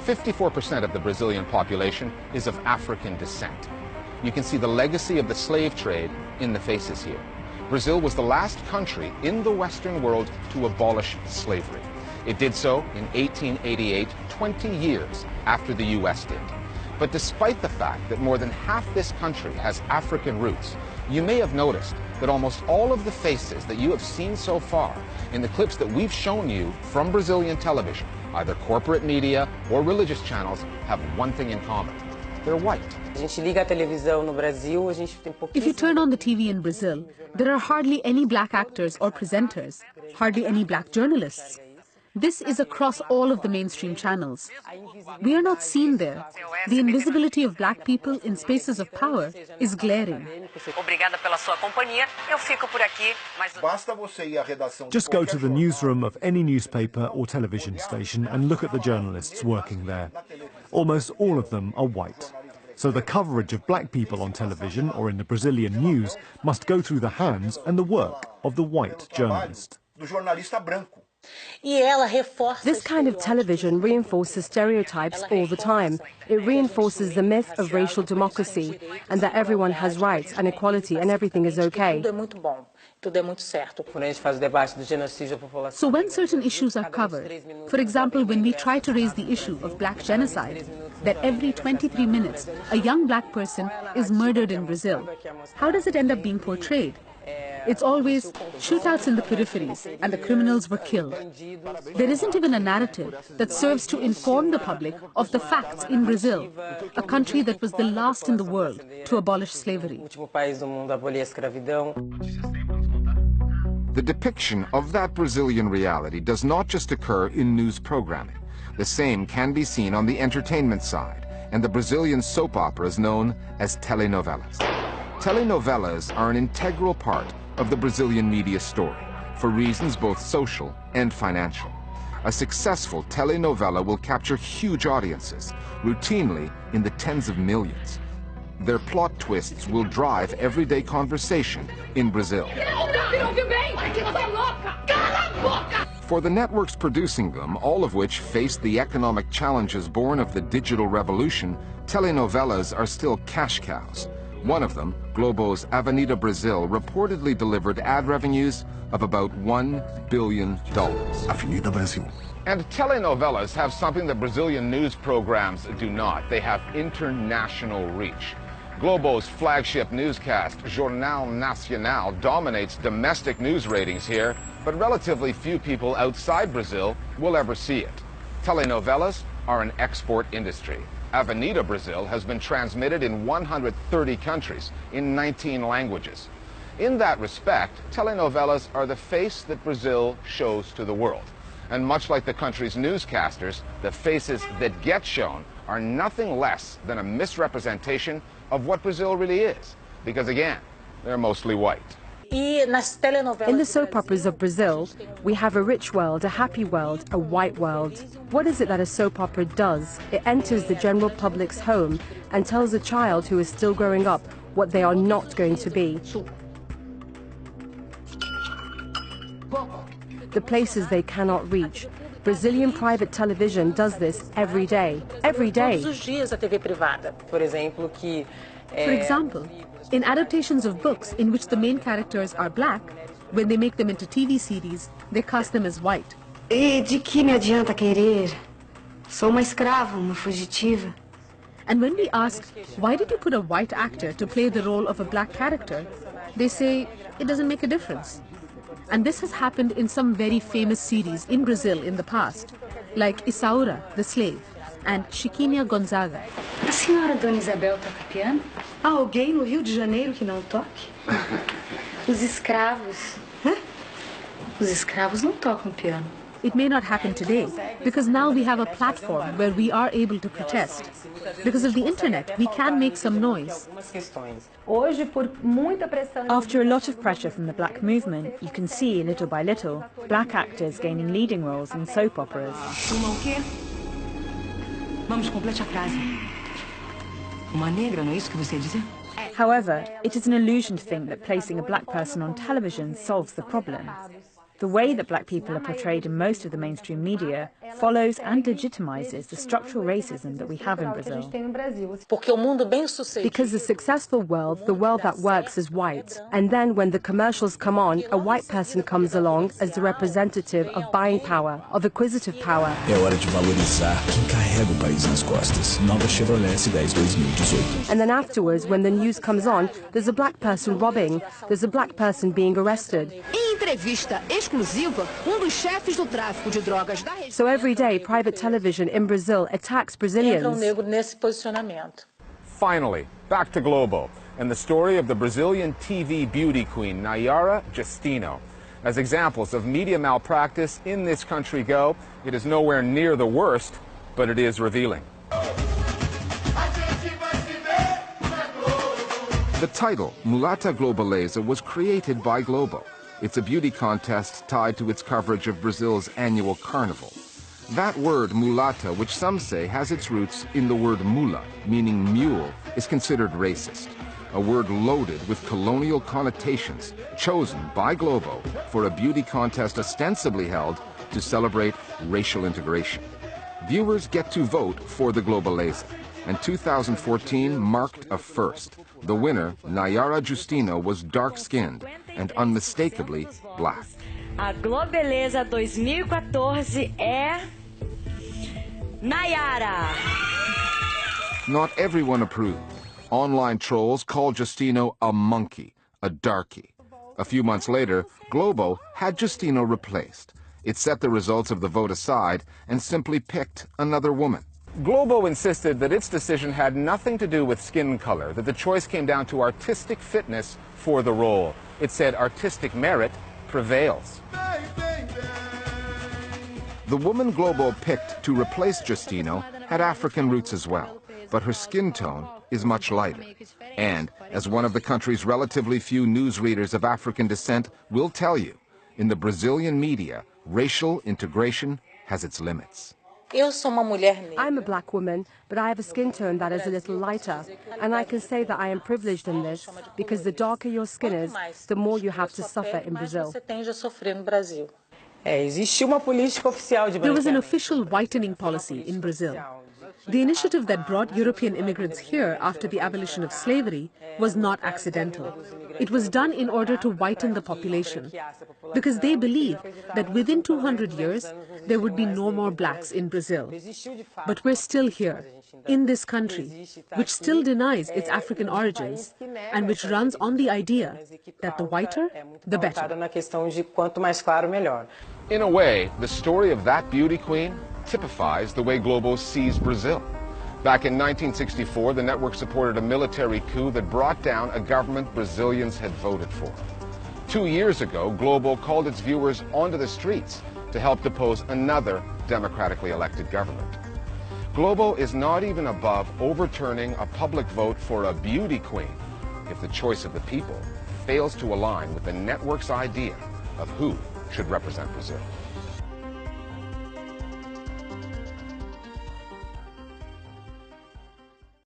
54% of the Brazilian population is of African descent. You can see the legacy of the slave trade in the faces here. Brazil was the last country in the Western world to abolish slavery. It did so in 1888, 20 years after the U.S. did. But despite the fact that more than half this country has African roots, you may have noticed that almost all of the faces that you have seen so far in the clips that we've shown you from Brazilian television, either corporate media or religious channels, have one thing in common. They're white. If you turn on the TV in Brazil, there are hardly any black actors or presenters, hardly any black journalists. This is across all of the mainstream channels. We are not seen there. The invisibility of black people in spaces of power is glaring. Just go to the newsroom of any newspaper or television station and look at the journalists working there. Almost all of them are white. So the coverage of black people on television or in the Brazilian news must go through the hands and the work of the white journalist. This kind of television reinforces stereotypes all the time. It reinforces the myth of racial democracy and that everyone has rights and equality and everything is okay. So when certain issues are covered, for example, when we try to raise the issue of black genocide, that every 23 minutes a young black person is murdered in Brazil, how does it end up being portrayed? It's always shootouts in the peripheries and the criminals were killed. There isn't even a narrative that serves to inform the public of the facts in Brazil, a country that was the last in the world to abolish slavery. The depiction of that Brazilian reality does not just occur in news programming. The same can be seen on the entertainment side and the Brazilian soap operas known as telenovelas. Telenovelas are an integral part of the Brazilian media story for reasons both social and financial. A successful telenovela will capture huge audiences, routinely in the tens of millions. Their plot twists will drive everyday conversation in Brazil. For the networks producing them, all of which face the economic challenges born of the digital revolution, telenovelas are still cash cows. One of them, Globo's Avenida Brasil, reportedly delivered ad revenues of about $1 billion. Avenida Brasil. And telenovelas have something that Brazilian news programs do not. They have international reach. Globo's flagship newscast, Jornal Nacional, dominates domestic news ratings here, but relatively few people outside Brazil will ever see it. Telenovelas are an export industry. Avenida Brasil has been transmitted in 130 countries in 19 languages. In that respect, telenovelas are the face that Brazil shows to the world. And much like the country's newscasters, the faces that get shown are nothing less than a misrepresentation of what Brazil really is. Because again, they're mostly white. In the soap operas of Brazil, we have a rich world, a happy world, a white world. What is it that a soap opera does? It enters the general public's home and tells a child who is still growing up what they are not going to be. The places they cannot reach. Brazilian private television does this every day. Every day. For example, in adaptations of books in which the main characters are black, when they make them into TV series, they cast them as white. E de que me adianta querer? Sou uma escrava, uma fugitiva. And when we ask, why did you put a white actor to play the role of a black character, they say, it doesn't make a difference. And this has happened in some very famous series in Brazil in the past, like Isaura, the slave, and Chiquinha Gonzaga. A senhora Dona Isabel toca piano? Há alguém no Rio de Janeiro que não toque? Os escravos. Hã? Os escravos não tocam piano. It may not happen today, because now we have a platform where we are able to protest. Because of the internet, we can make some noise. After a lot of pressure from the black movement, you can see, little by little, black actors gaining leading roles in soap operas. Uma o quê? Vamos, complete a frase. Uma negra, não é isso que você ia dizer? However, it is an illusion to think that placing a black person on television solves the problem. The way that black people are portrayed in most of the mainstream media follows and legitimizes the structural racism that we have in Brazil. Because the successful world, the world that works, is white. And then when the commercials come on, a white person comes along as the representative of buying power, of acquisitive power. É hora de valorizar quem carrega o país nas costas. Nova Chevrolet S10 2018. And then afterwards, when the news comes on, there's a black person robbing, there's a black person being arrested. So every day, private television in Brazil attacks Brazilians. Finally, back to Globo and the story of the Brazilian TV beauty queen, Nayara Justino. As examples of media malpractice in this country go, it is nowhere near the worst, but it is revealing. The title, Mulata Globaleza, was created by Globo. It's a beauty contest tied to its coverage of Brazil's annual carnival. That word, mulata, which some say has its roots in the word mula, meaning mule, is considered racist. A word loaded with colonial connotations, chosen by Globo for a beauty contest ostensibly held to celebrate racial integration. Viewers get to vote for the Globaleza, and 2014 marked a first. The winner, Nayara Justino, was dark-skinned and unmistakably black. A Globeleza 2014 é Nayara. Not everyone approved. Online trolls called Justino a monkey, a darky. A few months later, Globo had Justino replaced. It set the results of the vote aside and simply picked another woman. Globo insisted that its decision had nothing to do with skin color, that the choice came down to artistic fitness for the role. It said artistic merit prevails. The woman Globo picked to replace Justino had African roots as well, but her skin tone is much lighter. And, as one of the country's relatively few newsreaders of African descent will tell you, in the Brazilian media, racial integration has its limits. I'm a black woman, but I have a skin tone that is a little lighter. And I can say that I am privileged in this, because the darker your skin is, the more you have to suffer in Brazil. There was an official whitening policy in Brazil. The initiative that brought European immigrants here after the abolition of slavery was not accidental. It was done in order to whiten the population, because they believe that within 200 years there would be no more blacks in Brazil. But we're still here, in this country, which still denies its African origins and which runs on the idea that the whiter, the better. In a way, the story of that beauty queen typifies the way Globo sees Brazil. Back in 1964, the network supported a military coup that brought down a government Brazilians had voted for. 2 years ago, Globo called its viewers onto the streets to help depose another democratically elected government. Globo is not even above overturning a public vote for a beauty queen if the choice of the people fails to align with the network's idea of who should represent Brazil.